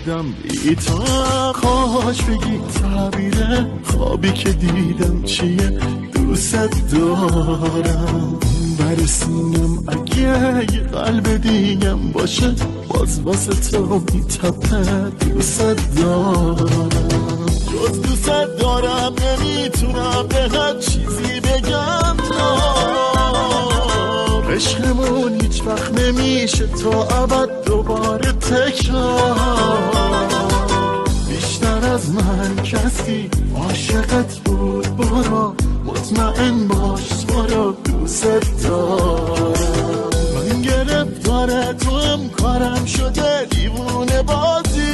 خوابیدم بی‌تا کاش بگی تعبیر خوابی که دیدم چیه دوست دارم برسونم اگه یه قلب دیگم باشه باز واسه تو میتپه دوست دارم جز دوست دارم نمیتونم به هر چیزی بگم عشقمون هیچ وقت نمیشه تا ابد دوباره تکرار بیشتر از من کسی عاشقت بود برو مطمئن باش برو دوست دارم من گرفتار تو هم کارم شده دیوونه بازی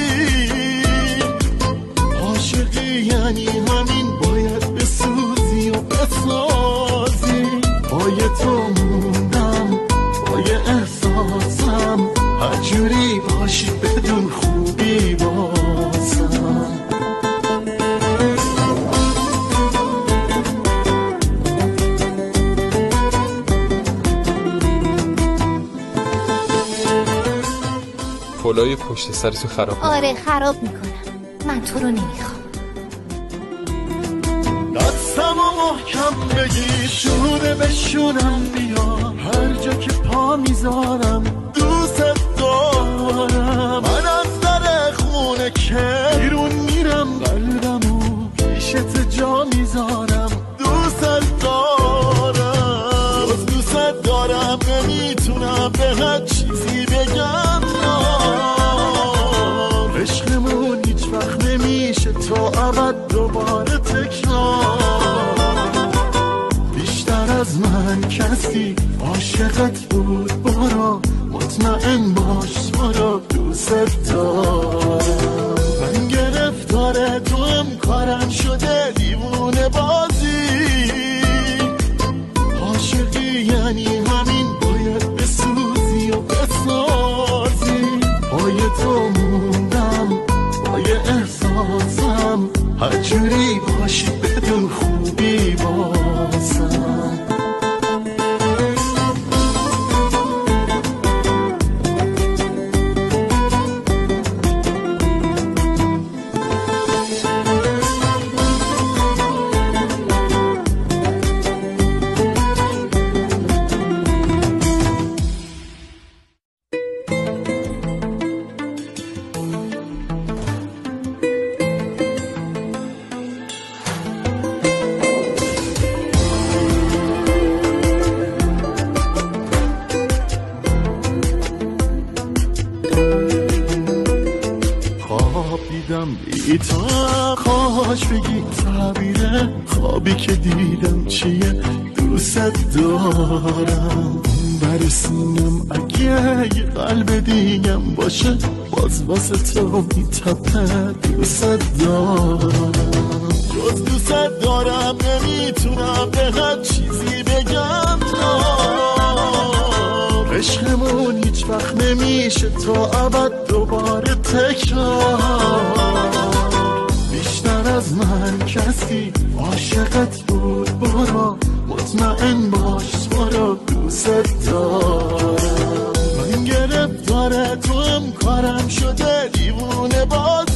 عاشقی یعنی همین باید بسوزی و بسازی پای تو موندم پای احساسم هر جوری باشی بدون خوبی بازم پلای پشت سرتو خراب میکنم. آره خراب میکنم من تو رو نمیخوام دستم و محکم بگیر شونه بشونم بیا هر جا که پا میذارم دوست دارم من از در خونه که بیرون میرم قلبمو پیشت جا میذارم دوست دارم روز دوست دارم نمیتونم به هر چیزی بگم عشقمون هیچ وقت نمیشه تا ابد دوباره تکرار بیشتر از من کسی عاشقت بود برو مطمئن باش برو دوست دارم من گرفتار تو هم کارم شده دیوونه بازی عاشقی یعنی همین باید بسوزی و بسازی پای تو موندم پای احساسم هر جوری باشی بدون خوبی بازم بی‌تا کاش بگی تعبیر خوابی که دیدم چیه دوست دارم برسونم اگه یه قلب دیگم باشه باز واسه تو میتپه دوست دارم جز دوست دارم نمیتونم به هر چیزی بگم عشقمون هیچ وقت نمیشه تا ابد دوباره تکرار بیشتر از من کسی عاشقت بود برو مطمئن باش برو دوست دارم من گرفتار تو هم کارم شده دیوونه باز